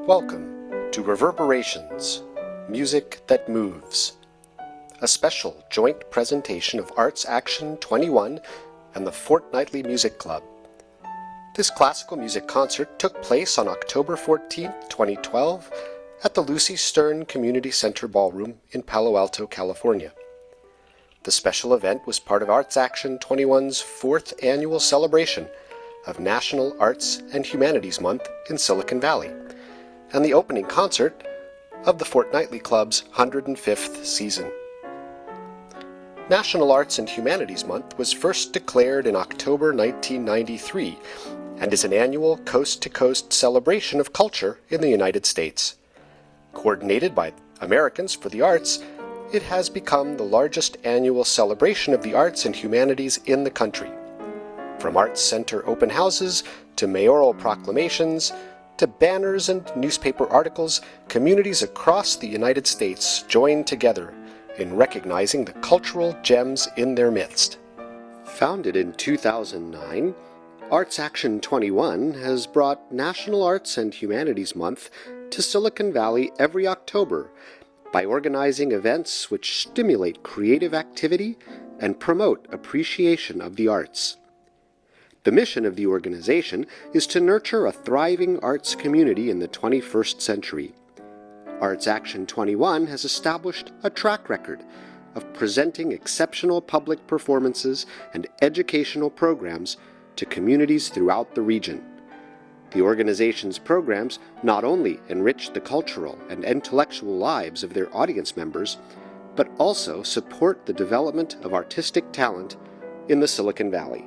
Welcome to Reverberations, Music That Moves, a special joint presentation of Arts Action 21 and the Fortnightly Music Club. This classical music concert took place on October 14, 2012 at the Lucy Stern Community Center Ballroom in Palo Alto, California. The special event was part of Arts Action 21's fourth annual celebration of National Arts and Humanities Month in Silicon Valley, and the opening concert of the Fortnightly Club's 105th season. National Arts and Humanities Month was first declared in October 1993 and is an annual coast-to-coast celebration of culture in the United States. Coordinated by Americans for the Arts, it has become the largest annual celebration of the arts and humanities in the country. From Arts Center open houses to mayoral proclamations, to banners and newspaper articles, communities across the United States join together in recognizing the cultural gems in their midst. Founded in 2009, Arts Action 21 has brought National Arts and Humanities Month to Silicon Valley every October by organizing events which stimulate creative activity and promote appreciation of the arts. The mission of the organization is to nurture a thriving arts community in the 21st century. Arts Action 21 has established a track record of presenting exceptional public performances and educational programs to communities throughout the region. The organization's programs not only enrich the cultural and intellectual lives of their audience members, but also support the development of artistic talent in the Silicon Valley.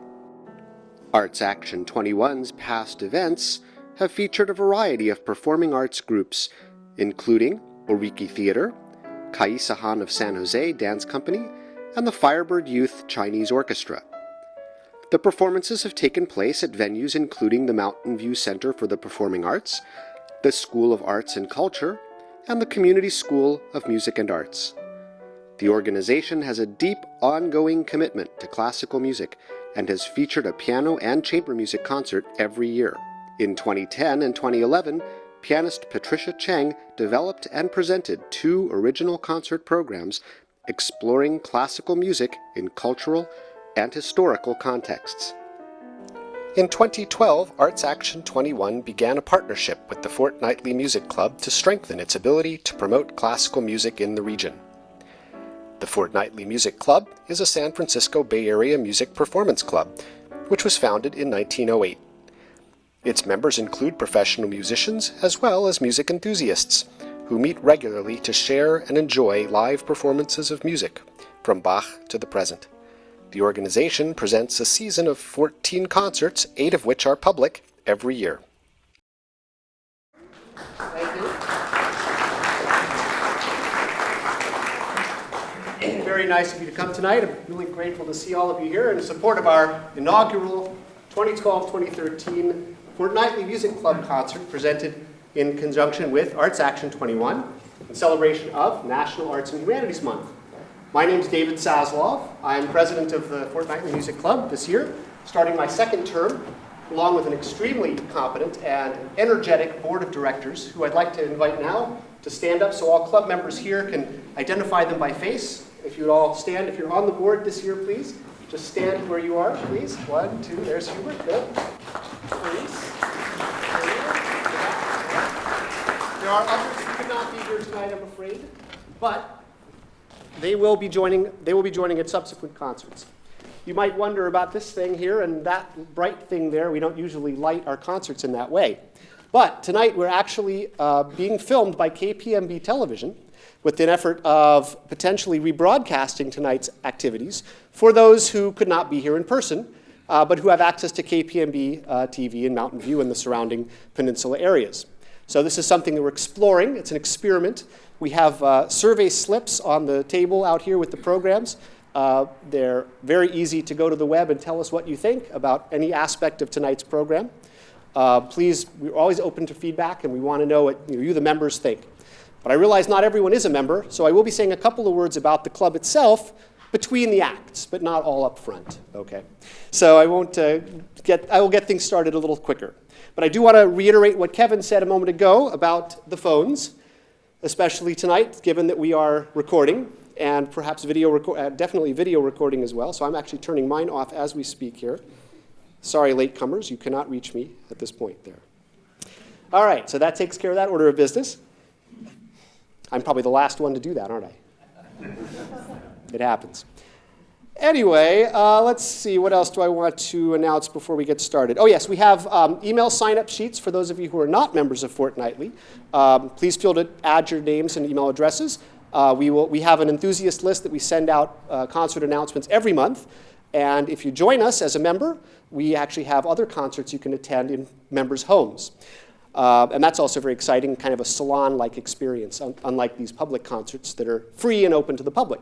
Arts Action 21's past events have featured a variety of performing arts groups, including Oriki Theater, Kaisahan of San Jose Dance Company, and the Firebird Youth Chinese Orchestra. The performances have taken place at venues including the Mountain View Center for the Performing Arts, the School of Arts and Culture, and the Community School of Music and Arts. The organization has a deep, ongoing commitment to classical music and has featured a piano and chamber music concert every year. In 2010 and 2011, pianist Patricia Cheng developed and presented two original concert programs exploring classical music in cultural and historical contexts. In 2012, Arts Action 21 began a partnership with the Fortnightly Music Club to strengthen its ability to promote classical music in the region. The Fortnightly Music Club is a San Francisco Bay Area music performance club, which was founded in 1908. Its members include professional musicians as well as music enthusiasts, who meet regularly to share and enjoy live performances of music, from Bach to the present. The organization presents a season of 14 concerts, 8 of which are public, every year. Thank you. Very nice of you to come tonight. I'm really grateful to see all of you here in support of our inaugural 2012-2013 Fortnightly Music Club concert presented in conjunction with Arts Action 21 in celebration of National Arts and Humanities Month. My name is David Sazlov. I'm president of the Fortnightly Music Club this year, starting my second term, along with an extremely competent and energetic board of directors who I'd like to invite now to stand up so all club members here can identify them by face. If you'd all stand, if you're on the board this year, please, just stand where you are, please. 1, 2, there's Hubert, good. Please. There are others who could not be here tonight, I'm afraid, but they will be joining at subsequent concerts. You might wonder about this thing here and that bright thing there. We don't usually light our concerts in that way. But tonight we're actually being filmed by KPMV Television with an effort of potentially rebroadcasting tonight's activities for those who could not be here in person, but who have access to KPMV TV in Mountain View and the surrounding peninsula areas. So this is something that we're exploring. It's an experiment. We have survey slips on the table out here with the programs. They're very easy to go to the web and tell us what you think about any aspect of tonight's program. Please, we're always open to feedback, and we want to know what you, the members, think. But I realize not everyone is a member, so I will be saying a couple of words about the club itself between the acts, but not all up front. Okay, so I will get things started a little quicker. But I do want to reiterate what Kevin said a moment ago about the phones, especially tonight, given that we are recording, and perhaps definitely video recording as well. So I'm actually turning mine off as we speak here. Sorry, latecomers, you cannot reach me at this point there. All right, so that takes care of that order of business. I'm probably the last one to do that, aren't I? It happens. Anyway, let's see, what else do I want to announce before we get started? Oh yes, we have email sign-up sheets for those of you who are not members of Fortnightly. Please feel to add your names and email addresses. We have an enthusiast list that we send out concert announcements every month. And if you join us as a member, we actually have other concerts you can attend in members' homes. And that's also very exciting, kind of a salon-like experience, unlike these public concerts that are free and open to the public.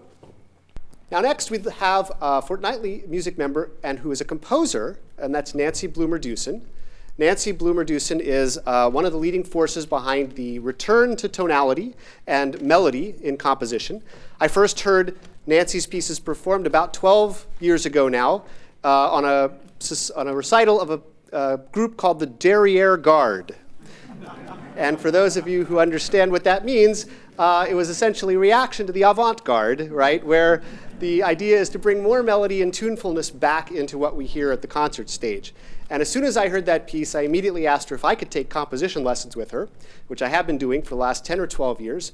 Now next we have a Fortnightly music member and who is a composer, and that's Nancy Bloomer-Dewson. Nancy Bloomer-Dewson is one of the leading forces behind the return to tonality and melody in composition. I first heard Nancy's pieces performed about 12 years ago now on a recital of a group called the Derriere Garde. And for those of you who understand what that means, it was essentially a reaction to the avant-garde, right, where the idea is to bring more melody and tunefulness back into what we hear at the concert stage. And as soon as I heard that piece, I immediately asked her if I could take composition lessons with her, which I have been doing for the last 10 or 12 years.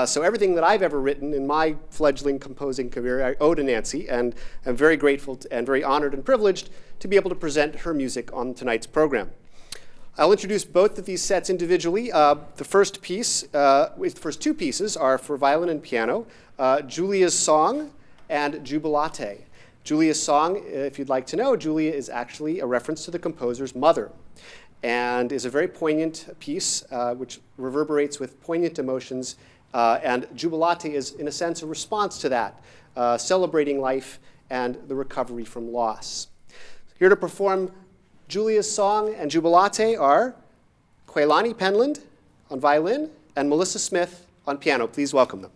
So everything that I've ever written in my fledgling composing career, I owe to Nancy, and I'm very grateful and very honored and privileged to be able to present her music on tonight's program. I'll introduce both of these sets individually. The first two pieces are for violin and piano, Julia's Song and Jubilate. Julia's Song, if you'd like to know, Julia is actually a reference to the composer's mother and is a very poignant piece which reverberates with poignant emotions. And Jubilate is, in a sense, a response to that, celebrating life and the recovery from loss. Here to perform Julia's Song and Jubilate are Kwelani Penland on violin and Melissa Smith on piano. Please welcome them.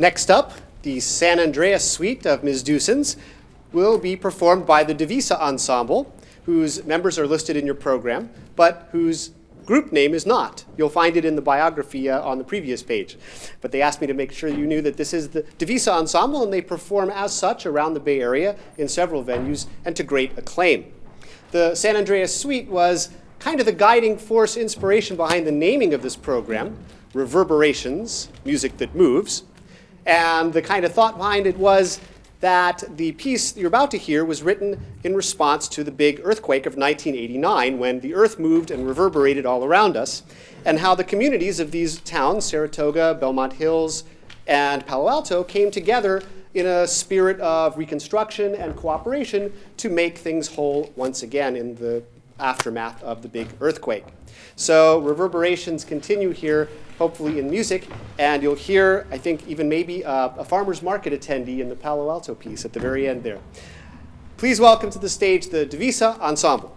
Next up, the San Andreas Suite of Ms. Duson's will be performed by the Divisa Ensemble, whose members are listed in your program, but whose group name is not. You'll find it in the biography on the previous page. But they asked me to make sure you knew that this is the Divisa Ensemble, and they perform as such around the Bay Area in several venues and to great acclaim. The San Andreas Suite was kind of the guiding force inspiration behind the naming of this program, Reverberations, music that moves. And the kind of thought behind it was that the piece you're about to hear was written in response to the big earthquake of 1989, when the earth moved and reverberated all around us, and how the communities of these towns, Saratoga, Belmont Hills, and Palo Alto, came together in a spirit of reconstruction and cooperation to make things whole once again in the aftermath of the big earthquake. So reverberations continue here, hopefully in music, and you'll hear, I think, even maybe a farmer's market attendee in the Palo Alto piece at the very end there. Please welcome to the stage the Divisa Ensemble.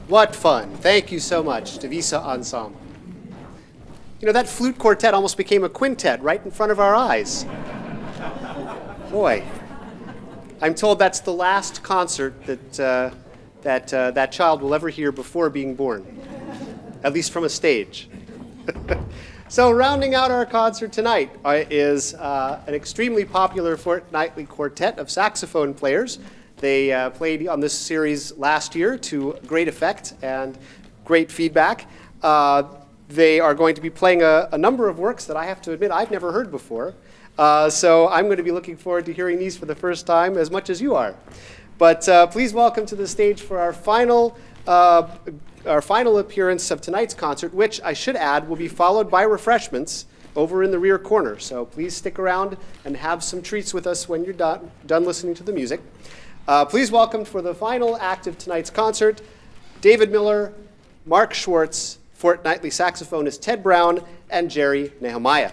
What fun. Thank you so much, Devisa Ensemble. You know, that flute quartet almost became a quintet right in front of our eyes. Boy, I'm told that's the last concert that that child will ever hear before being born, at least from a stage. So rounding out our concert tonight is an extremely popular Fortnightly quartet of saxophone players. They played on this series last year to great effect and great feedback. They are going to be playing a number of works that I have to admit I've never heard before. So I'm going to be looking forward to hearing these for the first time as much as you are. But please welcome to the stage for our final appearance of tonight's concert, which I should add will be followed by refreshments over in the rear corner. So please stick around and have some treats with us when you're done listening to the music. Please welcome for the final act of tonight's concert, David Miller, Mark Schwartz, Fortnightly saxophonist Ted Brown, and Jerry Nehemiah.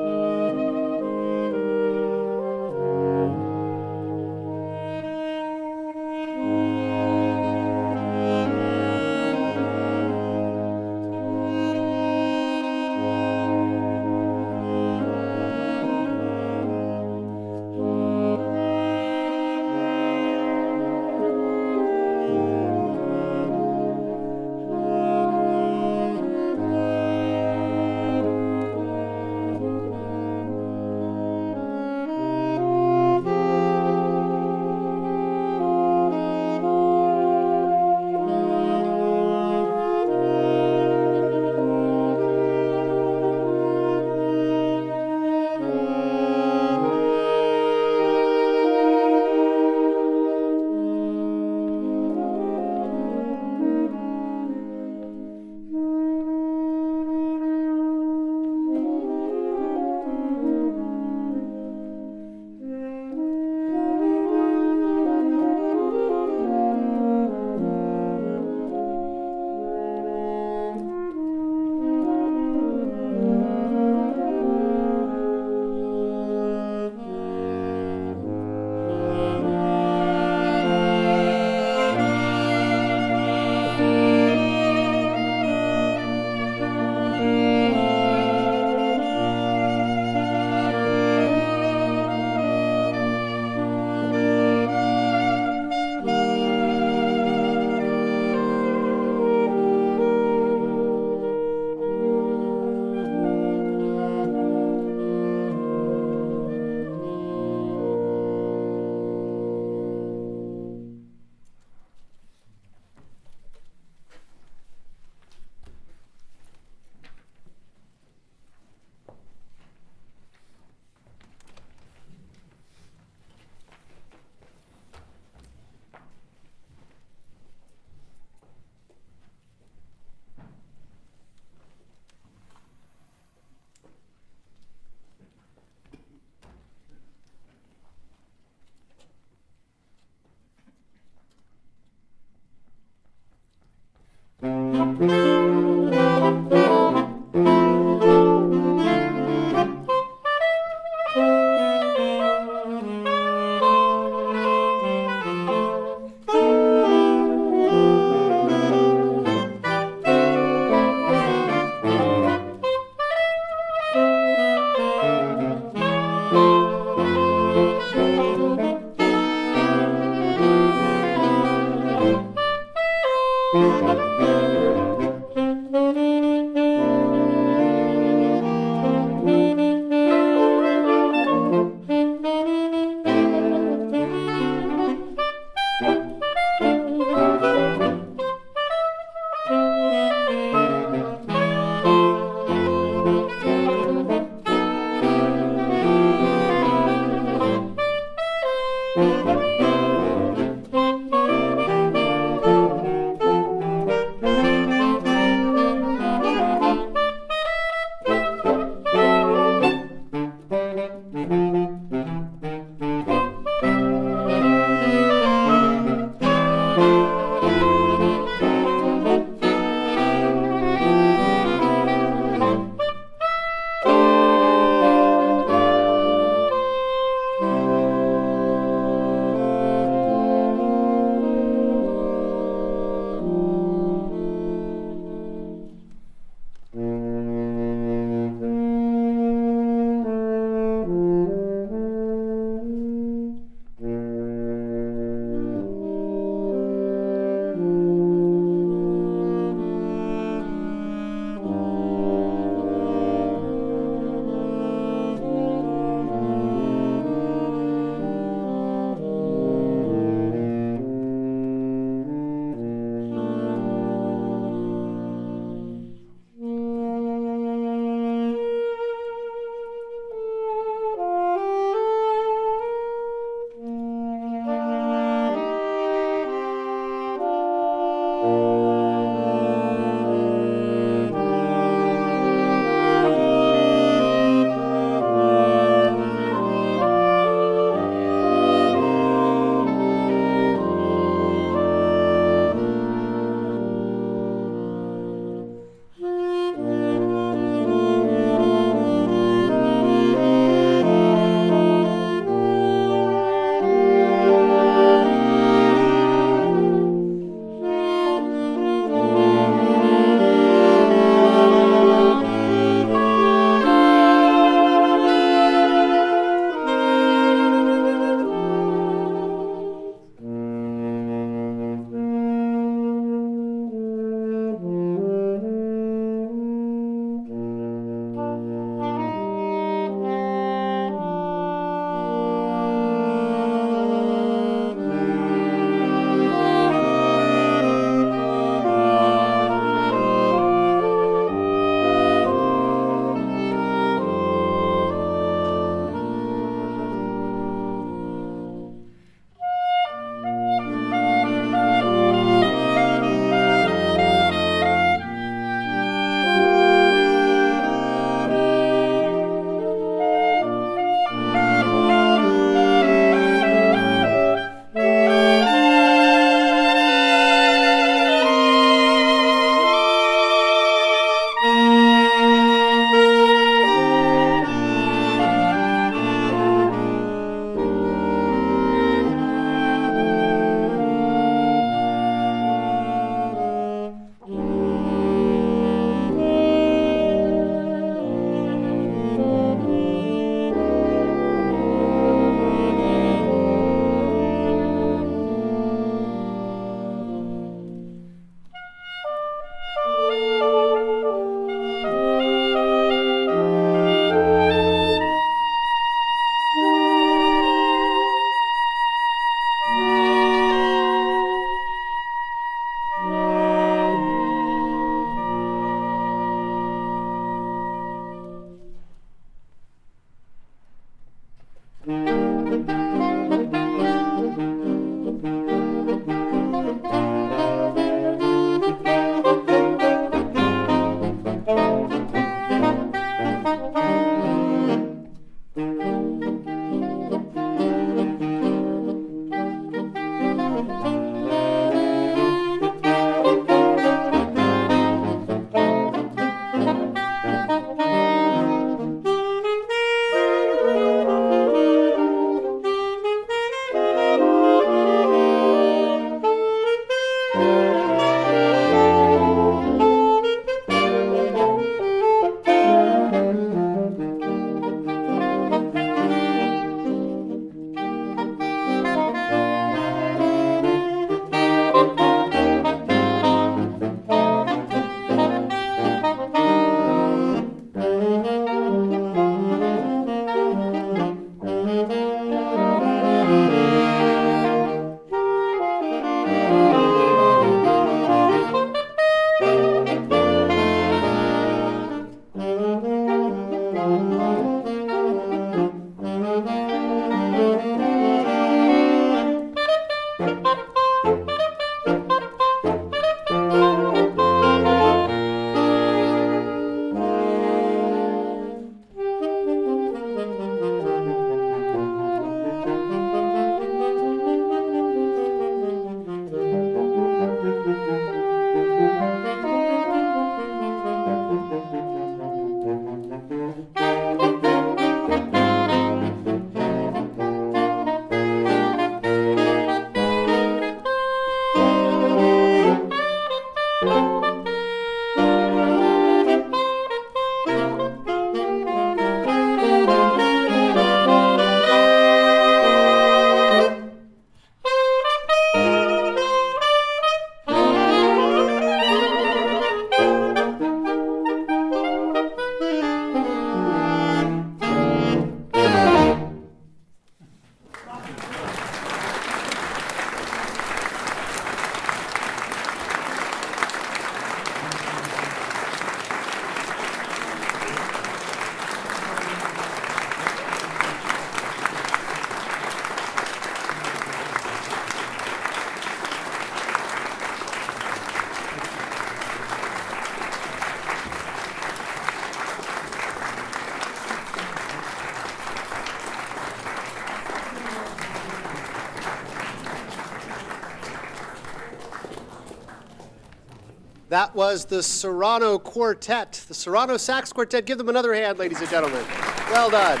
That was the Serrano Quartet, the Serrano Sax Quartet. Give them another hand, ladies and gentlemen. Well done.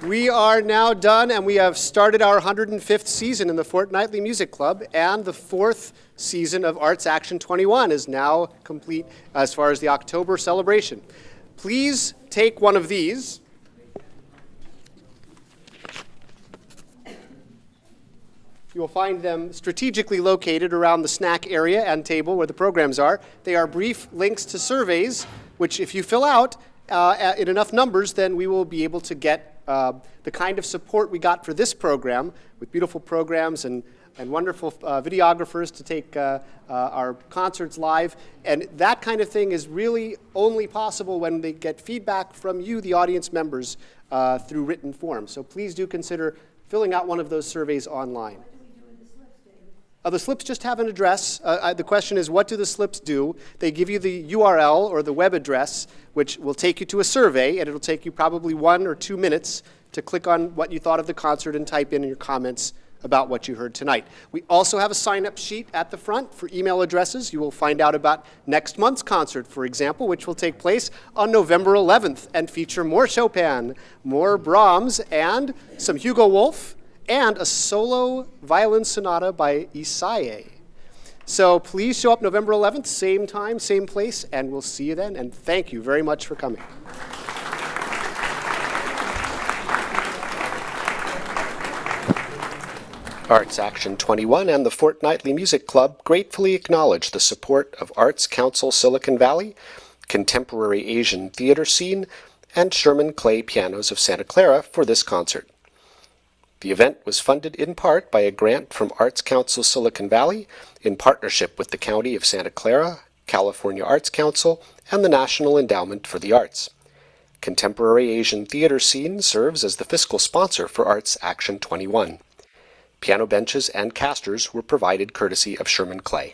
We are now done, and we have started our 105th season in the Fortnightly Music Club, and the 4th season of Arts Action 21 is now complete as far as the October celebration. Please take one of these. You will find them strategically located around the snack area and table where the programs are. They are brief links to surveys, which if you fill out in enough numbers, then we will be able to get the kind of support we got for this program, with beautiful programs and wonderful videographers to take our concerts live. And that kind of thing is really only possible when they get feedback from you, the audience members, through written form. So please do consider filling out one of those surveys online. The slips just have an address. The question is, what do the slips do? They give you the URL or the web address, which will take you to a survey, and it'll take you probably 1 or 2 minutes to click on what you thought of the concert and type in your comments about what you heard tonight. We also have a sign-up sheet at the front for email addresses. You will find out about next month's concert, for example, which will take place on November 11th and feature more Chopin, more Brahms, and some Hugo Wolf, and a solo violin sonata by Isaie. So please show up November 11th, same time, same place, and we'll see you then. And thank you very much for coming. Arts Action 21 and the Fortnightly Music Club gratefully acknowledge the support of Arts Council Silicon Valley, Contemporary Asian Theater Scene, and Sherman Clay Pianos of Santa Clara for this concert. The event was funded in part by a grant from Arts Council Silicon Valley in partnership with the County of Santa Clara, California Arts Council, and the National Endowment for the Arts. Contemporary Asian Theater Scene serves as the fiscal sponsor for Arts Action 21. Piano benches and casters were provided courtesy of Sherman Clay.